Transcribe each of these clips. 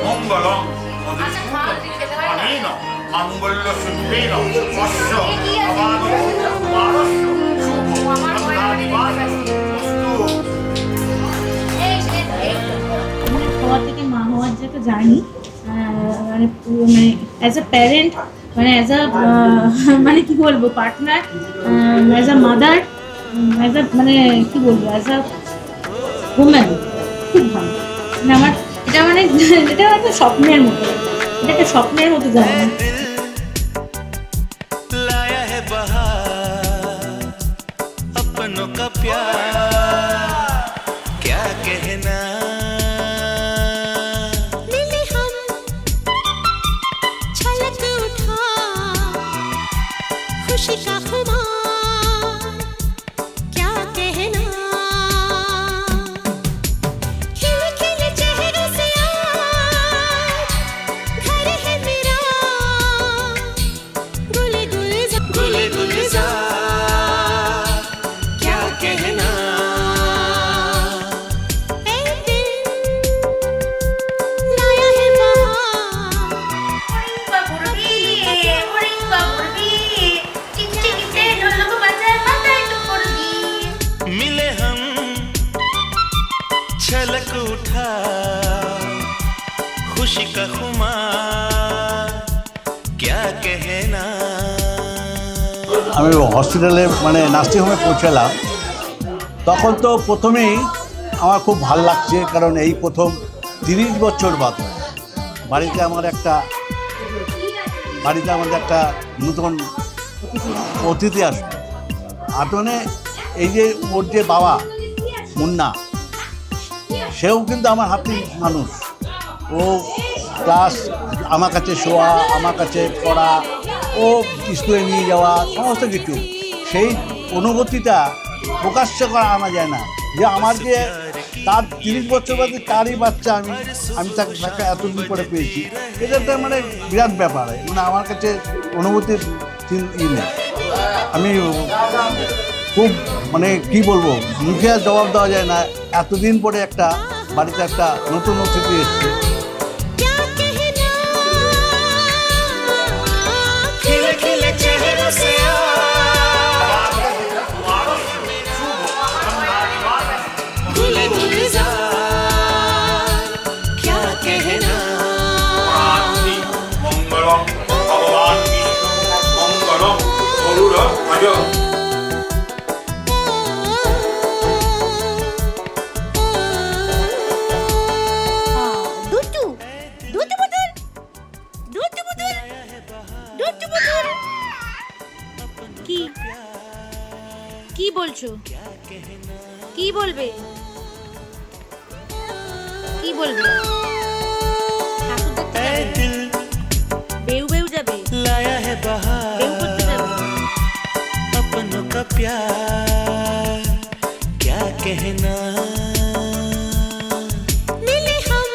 মঙ্গলং অনেন মঙ্গল্য সিদ্ধিন অশ্ব আবাদো মারস্য শুভ হওয়া থেকে মা হওয়ার যে একটা জার্নি মানে অ্যাজ আ প্যারেন্ট মানে অ্যাজ আ মানে কি বলবো partner as a mother as a মানে কি বলবো অ্যাজ আ ওম্যান খুব ভালো মানে আমার এটা মানে এটা একটা স্বপ্নের মতো এটা একটা স্বপ্নের মতো জার্নি अपनों का प्यार क्या कहना मिले हम छलक उठा खुशी का खुमार क्या कहना खिले खिले चेहरों से आज घर है मेरा गुले गुलजार कहना ऐ दिल लाया है मिले हम छलक उठा खुशी का खुमार क्या कहना আমি হসপিটালে মানে নার্সিং হোমে পৌঁছালাম তখন তো প্রথমেই আমার খুব ভালো লাগছে কারণ এই প্রথম 30 বছর বাদ বাড়িতে আমাদের একটা নতুন অতিথি আসবে মানে এই যে ওর যে বাবা মুন্না সেও কিন্তু আমার হাতে মানুষ ও ক্লাস আমার কাছে শোয়া আমার কাছে পড়া ও স্কুলে নিয়ে যাওয়া সমস্ত কিছু সেই অনুভূতিটা প্রকাশ্য করা আনা যায় না যে আমার যে তার 30 বছর বাদে তারই বাচ্চা আমি তাকে এতদিন পরে পেয়েছি এটা তো মানে বিরাট ব্যাপার মানে আমার কাছে অনুভূতির নেই আমি খুব মানে কি বলবো মুখে আর জবাব দেওয়া যায় না এতদিন পরে একটা বাড়িতে একটা নতুন অতিথি এসছে কি বলছো কি বলবে কি বলবে বেউ বেউ যাবে लाया है बहार বেউ করতে যাবে अपनों का प्यार क्या कहना मिले हम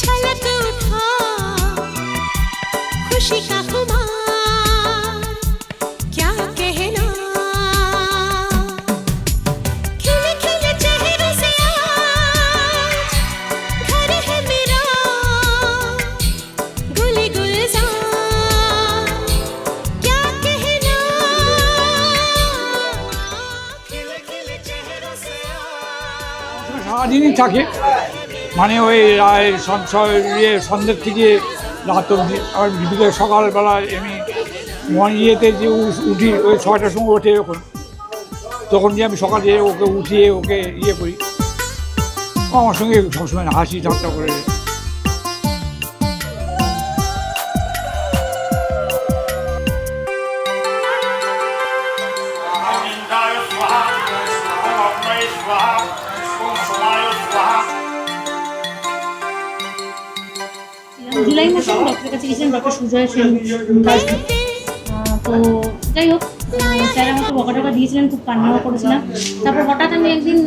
छलक उठा खुशी का खुमार क्या कहना खिले खिले चेहरों से आज घर है मेरा गुले गुलजार क्या कहना खिले खिले चेहरों से সারাদিনই থাকে মানে ওই সন্ধ্যের থেকে রাত অবধি আর বিকেলে সকালবেলায় আমি ইয়েতে যে উঠি ওই 6টার সময় ওঠে তখন যে আমি সকালে ওকে উঠিয়ে ওকে ইয়ে করি ও আমার সঙ্গে সবসময় হাসি ঠাট্টা করে জুলাই মাসে ডক্টরের কাছে গেছিলাম ডক্টর সুজয় সেন তো যাই হোক স্যার আমাকে বকা টকা দিয়েছিলেন খুব কান্নাও করেছিলাম তারপর হঠাৎ আমি একদিন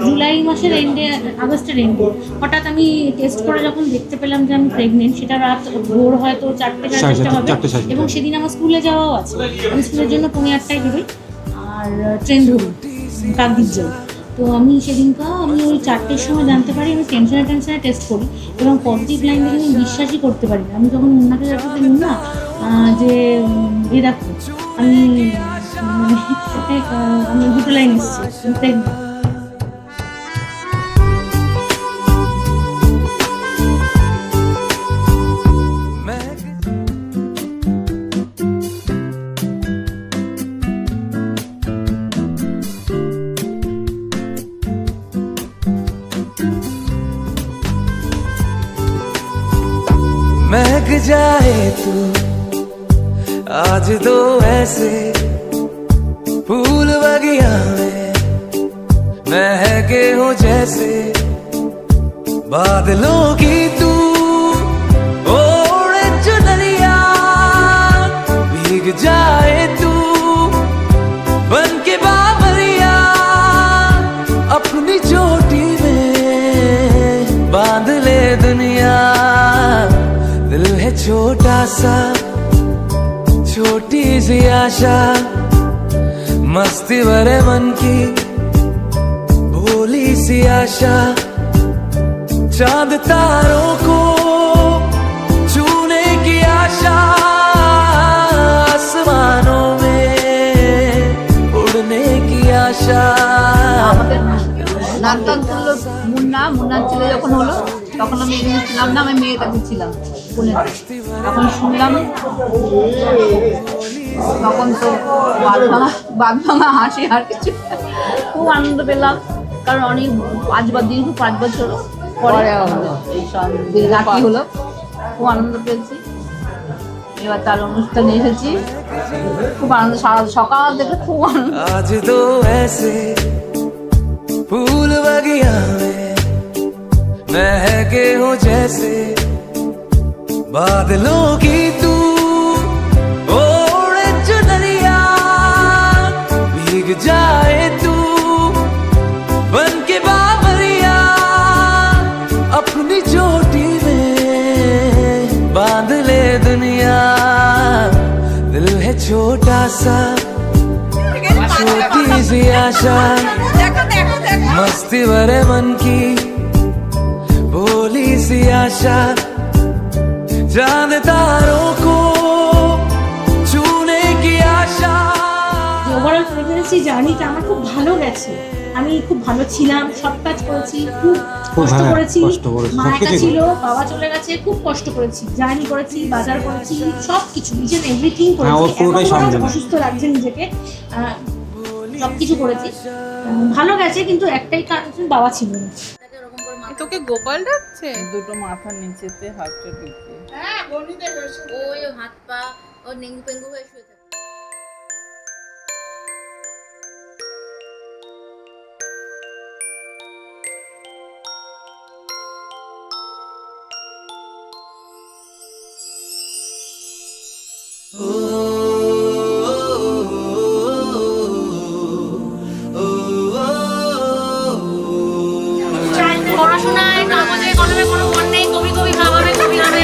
জুলাই মাসের এন্ডে আগস্টের এন্ডে হঠাৎ আমি টেস্ট করে যখন দেখতে পেলাম যে আমি প্রেগনেন্ট সেটা রাত ভোর হয়তো 4টে 4:30 হবে এবং সেদিন আমার স্কুলে যাওয়াও আছে আমি স্কুলের জন্য 8:30টায় বেরোই আর ট্রেন ধরি কাকদ্বীপ যাই তো আমি সেদিনকা আমি ওই 4টের সময় জানতে পারি, আমি টেনশনে টেস্ট করি এবং পজিটিভ লাইন দেখে আমি বিশ্বাসই করতে পারি না। আমি তখন মুন্নাকে যাচ্ছি মুন্না যে এ দেখো আমি আমি 2টো লাইন এসেছি প্রেগনেন্ট। महक जाए तू आज तो ऐसे फूल बगिया में महके हो जैसे बादलों की तू ओढ़े चुनरिया भीग जाए तू बन के बाबरिया अपनी चोटी में बांध ले दुनिया। दिल है छोटा सा छोटी सी आशा मस्ती भरे मन की भोली सी आशा चांद तारों को छूने की आशा आसमानों में उड़ने की आशा। নামটাম করলো মুন্নার ছেলে যখন হলো তখন আমি এখানে ছিলাম না, আমি মেয়েটা ছিলাম পুনেতে। তখন শুনলাম তখন তো বাদ ভাঙা হাসি আর কিছু, খুব আনন্দ পেলাম। কারণ অনেক 5 বছর পরে রাখি হলো, খুব আনন্দ পেয়েছি। এবার তার অনুষ্ঠানে এসেছি, খুব আনন্দ, সারা সকাল থেকে খুব আনন্দ। आज तो ऐसे फूल बगिया में महके हो जैसे बादलों की तू ओढ़े चुनरिया भीग जाए तू बन के बाबरिया अपनी चोटी में बांध ले दुनिया। दिल है छोटा सा छोटी सी आशा मस्ती भरे मन की भोली सी आशा चांद तारों को छूने की आशा। ওভারঅল প্রেগনেন্সি জার্নিটা আমার খুব ভালো গেছে। আমি খুব ভালো ছিলাম, সব কাজ করেছি, খুব কষ্ট করেছি। মা একা ছিল, বাবা চলে গেছে, খুব কষ্ট করেছি, জার্নি করেছি, বাজার করেছি, সব কিছু নিজের এভরিথিং করেছি। অসুস্থ লাগছে নিজেকে, সব কিছু করেছি, ভালো গেছে। কিন্তু একটাই কারণ, বাবা ছিল না। তোকে গোপাল ডাকছে? দুটো মাথার নিচেতে হাতটা ঢুকে ওই হাত পা ও নেঙ্গু পেঙ্গু হয়ে শুয়ে থাকে। পড়াশোনায় কাগজে কলমে কোনো মন নেই, কবি ভাবাবে, কবি হবে।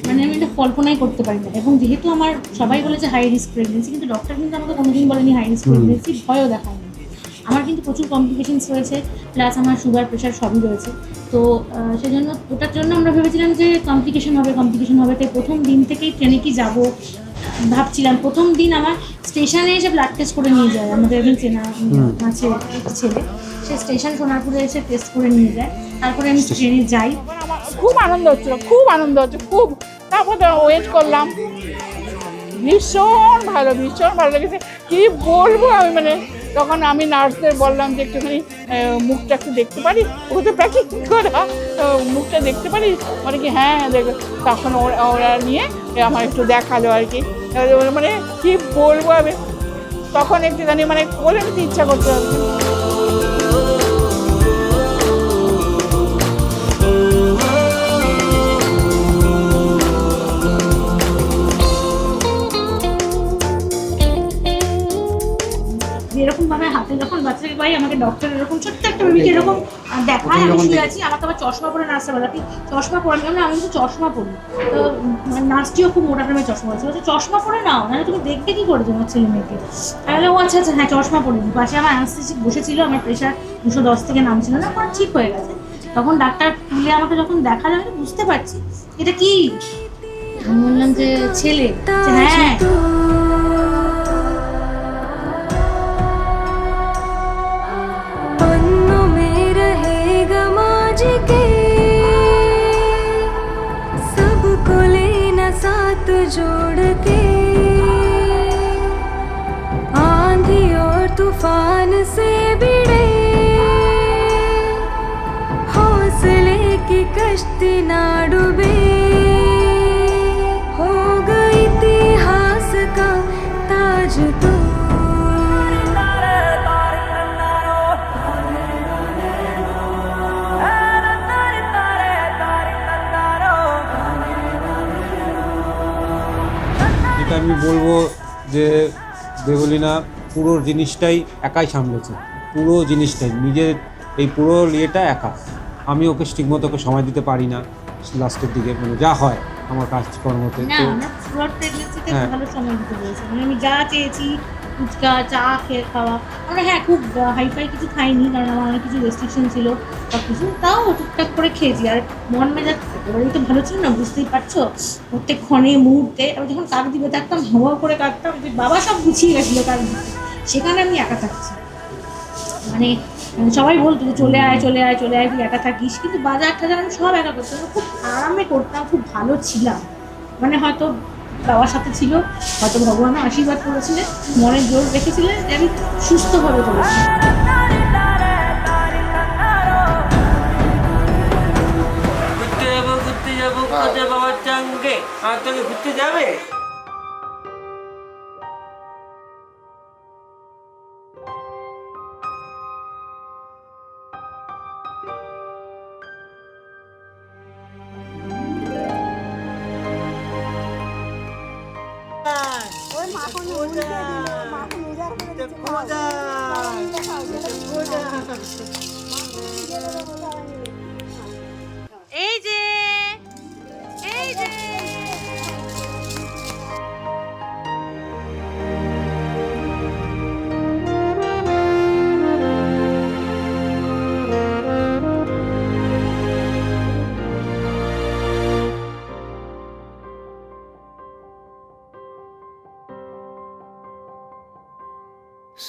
মানে আমি এটা কল্পনাই করতে পারি না। এবং যেহেতু আমার সবাই বলেছে হাই রিস্ক প্রেগনেন্সি, কিন্তু ডক্টর কিন্তু আমাকে কোনোদিন বলেনি হাই রিস্ক প্রেগনেন্সি, ভয়ও দেখায়নি। আমার কিন্তু প্রচুর কমপ্লিকেশনস রয়েছে, প্লাস আমার সুগার প্রেশার সবই রয়েছে। তো সেজন্য ওটার জন্য আমরা ভেবেছিলাম যে কমপ্লিকেশন হবে। তাই প্রথম দিন থেকেই ট্রেনে কি যাবো ভাবছিলাম। প্রথম দিন আমার স্টেশনে এসে ব্লাড টেস্ট করে নিয়ে যায়, আমাদের একজন চেনা আছে ছেলে, সে স্টেশন সোনারপুরে এসে টেস্ট করে নিয়ে যায়। তারপরে আমি ট্রেনে যাই। খুব আনন্দ হচ্ছিল, খুব। তারপর ওয়েট করলাম, ভীষণ ভালো লেগেছে। কি বলবো আমি, মানে তখন আমি নার্সদের বললাম যে একটুখানি মুখটা একটু দেখতে পারি, ও তো প্যাকিং করা, মুখটা দেখতে পারি, মানে কি হ্যাঁ দেখো। তখন ওরা নিয়ে আমার একটু দেখালো আর কি, মানে কি বলবো আমি, তখন একটুখানি মানে বলে নিতে ইচ্ছা করতে হবে। যেরকমভাবে হাতে থাকে ডক্টর এরকম ছোট্ট একটা বেবিকে এরকম দেখায়, আমি শুয়ে আছি, আমাকে আবার চশমা পরে নার্সে বলে তুই চশমা পরে আমি কিন্তু চশমা পরি। তো নার্সটিও খুব মোটা টাইমের চশমা আছে, বলছে চশমা পরে নাও, নাহলে তুমি দেখবে কি করে তোমার ছেলে মেয়েকে। তাহলে ও আচ্ছা আচ্ছা হ্যাঁ চশমা পরে নি। পাশে আমার অ্যানেস্থেটিক বসেছিল, আমার প্রেশার 210 থেকে নামছিল না, আমার ঠিক হয়ে গেছে। তখন ডাক্তার তুলে আমাকে যখন দেখা যাবে বুঝতে পারছি এটা কি, আমি বললাম যে ছেলে। হ্যাঁ पन्नों में रहेगा माजी के, सबको लेना साथ जोड़ के, आंधी और तूफान से भिड़े हौसले की कश्ती ना डूबे, होगा इतिहास का ताज तो। যেটা আমি বলবো যে দেবলীনা পুরো জিনিসটাই একাই সামলেছে, পুরো জিনিসটাই নিজের এই পুরো ইয়েটা একা। আমি ওকে ঠিকমতো ওকে সময় দিতে পারি না লাস্টের দিকে, মানে যা হয় আমার কাজকর্মতে। না তো আমার পুরো প্রেগনেন্সিতে হ্যাঁ। ভালো সময় দিতে পেরেছি, মানে আমি যা চেয়েছি ফুচকা চা খেয়ে খাওয়া, আমরা হ্যাঁ খুব হাইফাই কিছু খাইনি কারণ আমার অনেক কিছু রেস্ট্রিকশন ছিল সব কিছু, তাও টুকটাক করে খেয়েছি। আর মন মেজাজ একেবারেই তো ভালো ছিল না, বুঝতেই পারছো, প্রত্যেক ক্ষণে মুহূর্তে আমি যখন কাক দিবে থাকতাম হাওয়া করে কাটতাম, যে বাবা সব গুছিয়ে গেছিলো কাক দিতে, সেখানে আমি একা থাকছি। মানে সবাই বলতো যে চলে আয় চলে আয় চলে আয় তুই একা থাকিস, কিন্তু বাজার টাজার আমি সব একা করতাম, খুব আরামে করতাম, খুব ভালো ছিলাম। মানে হয়তো বাবার সাথে ছিল, হয়তো ভগবানও আশীর্বাদ করেছিলেন, মনের জোর রেখেছিলেন যে আমি সুস্থভাবে করেছি। ঘুরতে যাবো কোথায় বাবার সঙ্গে, আর তোকে ঘুরতে যাবে? এই যে এই যে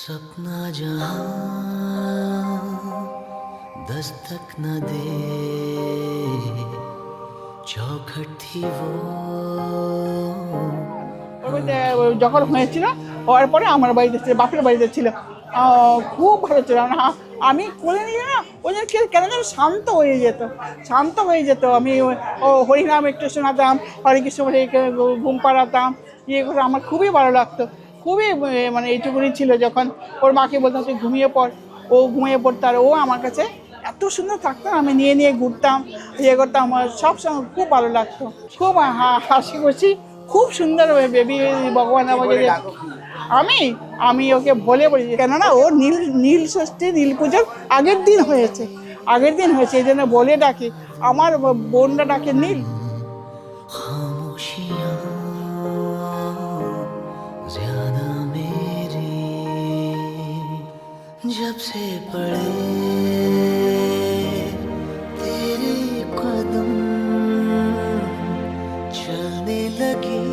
सपना जहां दस्तक न दे, चौखट थी वो। যখন হয়েছিল হওয়ার পরে আমার বাড়িতে ছিল, বাপের বাড়িতে ছিল, খুব ভালো ছিল। আমি কোলে নিয়ে না ওই জন্য কেন যেন শান্ত হয়ে যেত, শান্ত হয়ে যেত। আমি ও হরিনাম একটু শোনাতাম, হরে কৃষ্ণ বলে ঘুম পাড়াতাম, ইয়ে করে আমার খুবই ভালো লাগতো, খুবই মানে এইটুকুনি ছিল। যখন ওর মাকে বলতাম তুই ঘুমিয়ে পড়, ও ঘুমিয়ে পড়তো, আর ও আমার কাছে এত সুন্দর থাকতো, আমি নিয়ে নিয়ে ঘুরতাম, ইয়ে করতাম, আমার সবসময় খুব ভালো লাগতো, খুব হাসি খুশি, খুব সুন্দর বেবি ভগবান আমাকে। আমি ওকে বলে বলি, কেননা ও নীল ষষ্ঠী নীল পুজোর আগের দিন হয়েছে, এই জন্য বলে ডাকি, আমার বোনরা ডাকে নীল। जब से पड़े तेरे कदम, चलने लगी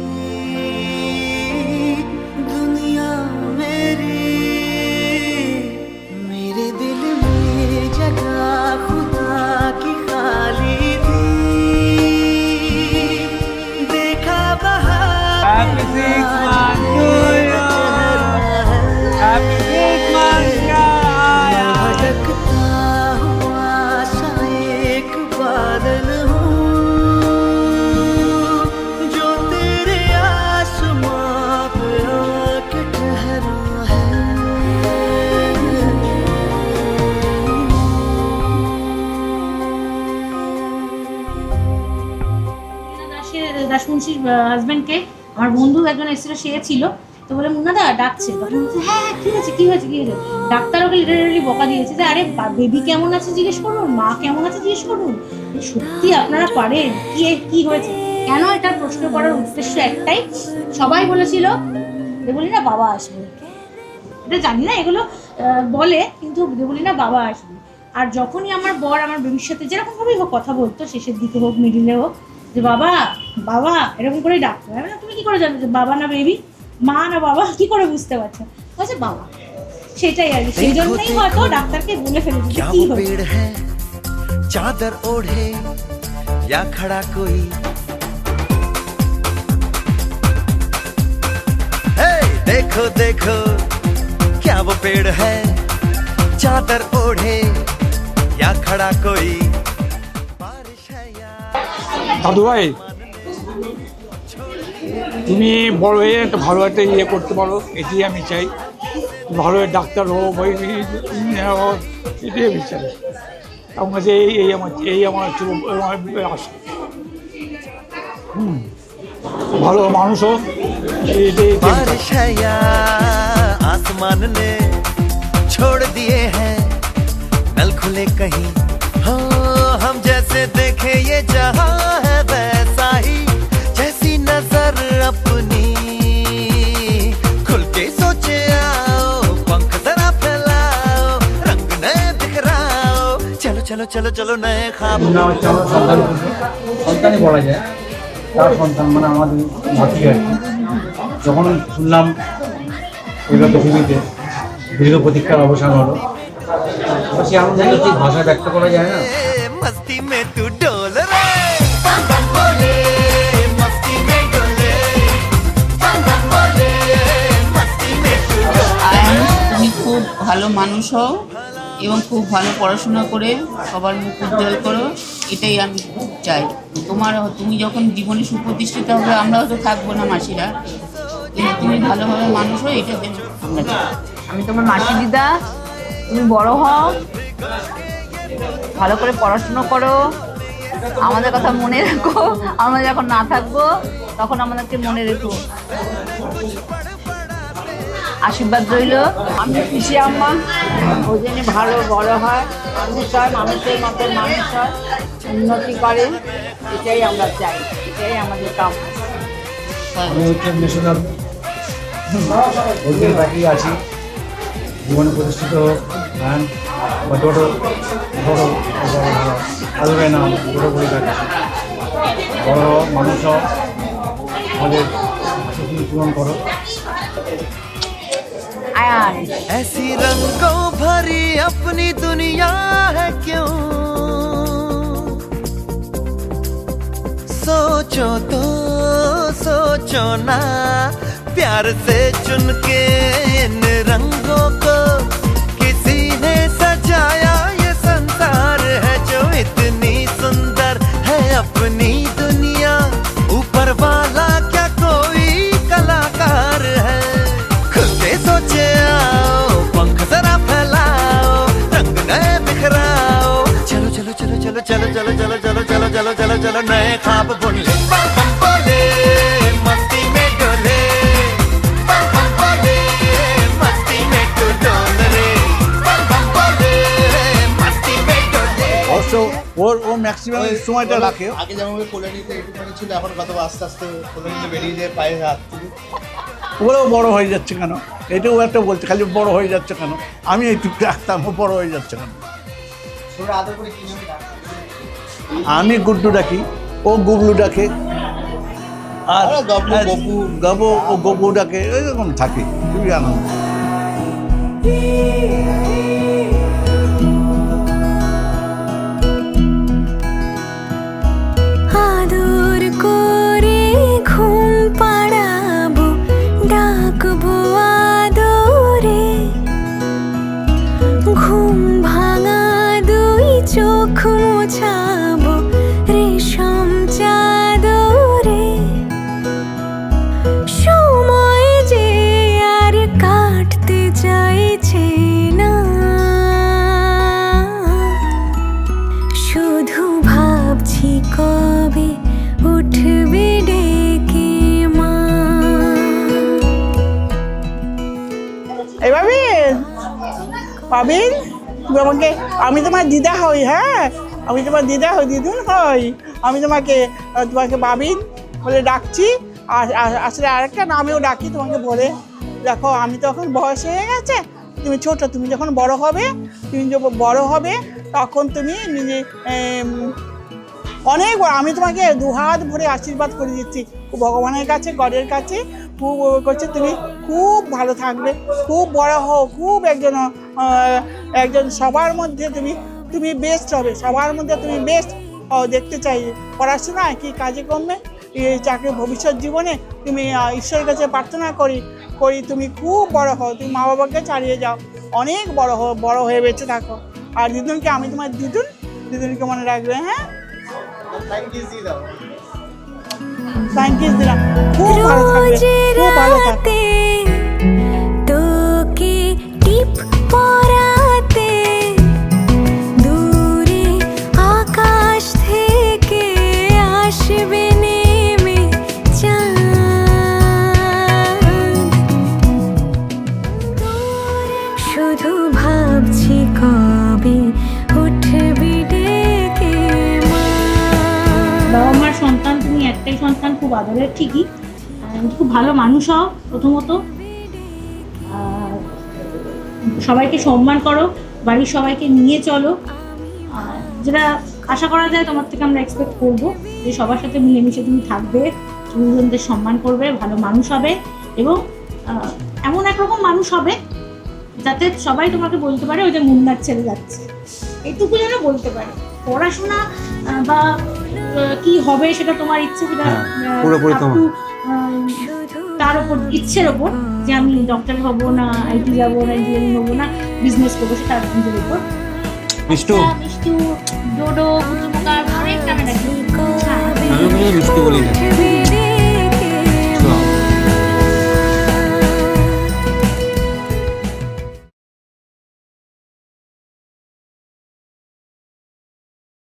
दुनिया मेरी, मेरे दिल में जगह खुदा की खाली थी, देखा बहार Happy 6 months to you, Happy 6 months का आया, भटकता हुआ सा एक बादल हूँ, जो तेरे आसमां पे आके ठहरा है। দাসমুন্সির হাজবেন্ডকে আমার বন্ধু একজন এসেছিল, সে ছিল, তো বলে মুন্নাদা ডাকছে, তখন বলছে হ্যাঁ কি হয়েছে, ডাক্তার ওকে লিটারালি বকা দিয়েছে যে আরে বেবি কেমন আছে জিজ্ঞেস করুন, মা কেমন আছে জিজ্ঞেস করুন। সত্যি আপনারা পারেন? কি হয়েছে? কেন এটা প্রশ্ন করার উদ্দেশ্য একটাই, সবাই বলেছিল দেবলীনা বাবা আসবে। এটা জানি না এগুলো বলে, কিন্তু দেবলীনা বাবা আসবে। আর যখনই আমার বর আমার বেবির সাথে যেরকম ভাবেই হোক কথা বলতো, শেষের দিকে হোক মিডিলে হোক, যে বাবা বাবা এরকম করেই ডাকতো। আমি বললাম, তুমি কি করে জানো যে বাবা না বেবি, মা না বাবা, কি করে বুঝতে পারছো? বলছে বাবা। সেটাই আর কি, সেই জন্যই হয়তো ডাক্তারকে বলে ফেলেছে কি হয়েছে। चादर ओढ़े या खड़ा कोई, हे देखो देखो क्या वो पेड़ है, चादर ओढ़े या खड़ा कोई, बारिश है या দাদু ভাই, তুমি বড় হয়ে একটা ভালো একটা ইয়ে করতে পারো, এটাই আমি চাই। ভালো ডাক্তার হোক, ইঞ্জিনিয়ার হোক, এটাই আমি চাই। আমার কাছে এই আমার আশা। ভালো মানুষ হোক, बारिश है या आसमान ने छोड़ दिए हैं नल खुले कहीं, हो हम जैसे देखे ये जहां है वैसा ही, जैसी नजर अपनी खुल के सोचे आओ, पंख जरा फैलाओ, रंग नए बिखराओ, चलो चलो चलो चलो नए ख्वाब। সন্তানই বলা যায়, তার সন্তান মানে আমাদের নাতি আর কি। যখন শুনলাম এবার পৃথিবীতে দীর্ঘ প্রতীক্ষার অবসান হলো, সে আনন্দ ঠিক ভাষায় ব্যক্ত করা যায় না। मस्ती में तू डोल रे, बम बम बोले, मस्ती में डोले, बम बम बोले, मस्ती में तू डोले। তুমি খুব ভালো মানুষ হও এবং খুব ভালো পড়াশোনা করে সবার মুখ উজ্জ্বল করো, এটাই আমি চাই। তুমি যখন জীবনে সুপ্রতিষ্ঠিত হবে, আমরা হয়তো থাকবো না মাসিরা, কিন্তু তুমি ভালোভাবে মানুষ হও, এটা যেন আমরা চাই। আমি তোমার মাসি দিদা, তুমি বড় হও, ভালো করে পড়াশুনো করো, আমাদের কথা মনে রেখো, আমরা যখন না থাকবো তখন আমাদেরকে মনে রেখো। আশীর্বাদ রইল। আমি পিসি আম্মা, ওই জন্য ভালো বড় হয়, মানুষ হয়, মানুষের মতো মানুষ হয়, উন্নতি করে, এটাই আমরা চাই, এটাই আমাদের কাম। আমি হচ্ছে ন্যাশনাল ওদের বাকি আছি, জীবনে প্রতিষ্ঠিত হোক, ছোট বড় আলুরাই নাম বড় করে রাখছি, বড় মানুষ হোক, আমাদের পূরণ করো। ऐसी रंगों भरी अपनी दुनिया है क्यों, सोचो तो सोचो ना, प्यार से चुन के इन रंगों को किसी ने सजाया, ये संसार है जो इतनी सुंदर है अपनी दुनिया, ऊपर वाला क्या कोई कलाकार है, खुल के सोचे आओ, पंख जरा फैलाओ, रंग नए बिखराओ, चलो चलो चलो चलो चलो चलो चलो चलो चलो चलो चलो चलो नए ख्वाब बुन ले, बम बम बोले, मस्ती में डोले, बम बम बोले, मस्ती में तू डोल रे, बम बम बोले, मस्ती में डोले। অবশ্য ও ম্যাক্সিমাম সময়টা রাখে। আগে যেমন কোলে নিতে একটুখানি ছিল, এখন কত আস্তে আস্তে কোলে নিতে বেরিয়ে যায়, পায়ে হাত তুলে। ওরাও বড় হয়ে যাচ্ছে কেন, এটাও একটা বলছে, খালি বড় হয়ে যাচ্ছে কেন, আমি এইটুকু রাখতাম, ও বড় হয়ে যাচ্ছে কেন। তোমরা আদর করে কি নামে ডাকো? আমি গুড্ডু ডাকি, ও গুবলু ডাকে, আর গবলু, গপু। গবু ও গবু ডাকে, এরকম থাকে, খুবই আনন্দ। আদর করে ঘুম পাড়াবো, ডাকবো আদরে, ঘুম ভাঙা দুই চোখ মোছাবো রেশম চাদরে, সময় যে আর কাটতে চাইছে না, পাবেন তুমি আমাকে, আমি তোমার দিদা হই, হ্যাঁ আমি তোমার দিদা হই, দিদুন হই, আমি তোমাকে বাবিন বলে ডাকছি। আর আসলে আরেকটা নামেও ডাকি তোমাকে বলে। দেখো আমি তো এখন বয়স হয়ে গেছে, তুমি ছোট, তুমি যখন বড় হবে, তুমি যখন বড় হবে তখন তুমি নিজে অনেক বড়, আমি তোমাকে দুহাত ভরে আশীর্বাদ করে দিচ্ছি ভগবানের কাছে, গডের কাছে খুব করছে, তুমি খুব ভালো থাকবে, খুব বড় হও, খুব একজন সবার মধ্যে তুমি বেস্ট হবে, সবার মধ্যে তুমি বেস্ট দেখতে চাই। পড়াশোনায় কি কাজে কমবে, এই চাকরি ভবিষ্যৎ জীবনে তুমি ঈশ্বরের কাছে প্রার্থনা করি তুমি খুব বড় হও, তুমি মা বাবাকে ছাড়িয়ে যাও, অনেক বড় হয়ে বেঁচে থাকো। আর দিদুনকে, আমি তোমার দিদুনকে মনে রাখবে, হ্যাঁ থ্যাংক ইউ দিলাম, খুব ভালো থাকবে, খুব ভালো থাকবে। তোকে টিপ পরাতে দূরে আকাশ থেকে আসবে নেমে চাঁদ, শুধু ভাবছি কবে উঠবি ডেকে মা। বাবা মার সন্তান তুমি, একটাই সন্তান, খুব আদরের ঠিকই, খুব ভালো মানুষ হও প্রথমত, আর সবাইকে সম্মান করো, বাড়ির সবাইকে নিয়ে চলো, আর যেটা আশা করা যায় তোমার থেকে আমরা এক্সপেক্ট করবো যে সবার সাথে মিলেমিশে তুমি থাকবে, গুরুজনদের সম্মান করবে, ভালো মানুষ হবে এবং এমন একরকম মানুষ হবে যাতে সবাই তোমাকে বলতে পারে ওই যে মুন্নার ছেলে যাচ্ছে, এইটুকু যেন বলতে পারে। পড়াশোনা বা কি হবে সেটা তোমার ইচ্ছে, সেটা পুরোপুরি তোমার, তার উপর, ইচ্ছের ওপর, যে আমি ডক্টর হব না, আইটি যাবো না, ইঞ্জিনিয়ারিং হবো না, বিজনেস করবো, সেটা নিজের উপর। মিষ্টু মিষ্টু, ডোডো, বুটুমুকা, অনেক নামে ডাকি। আমি মিষ্টি বলি না।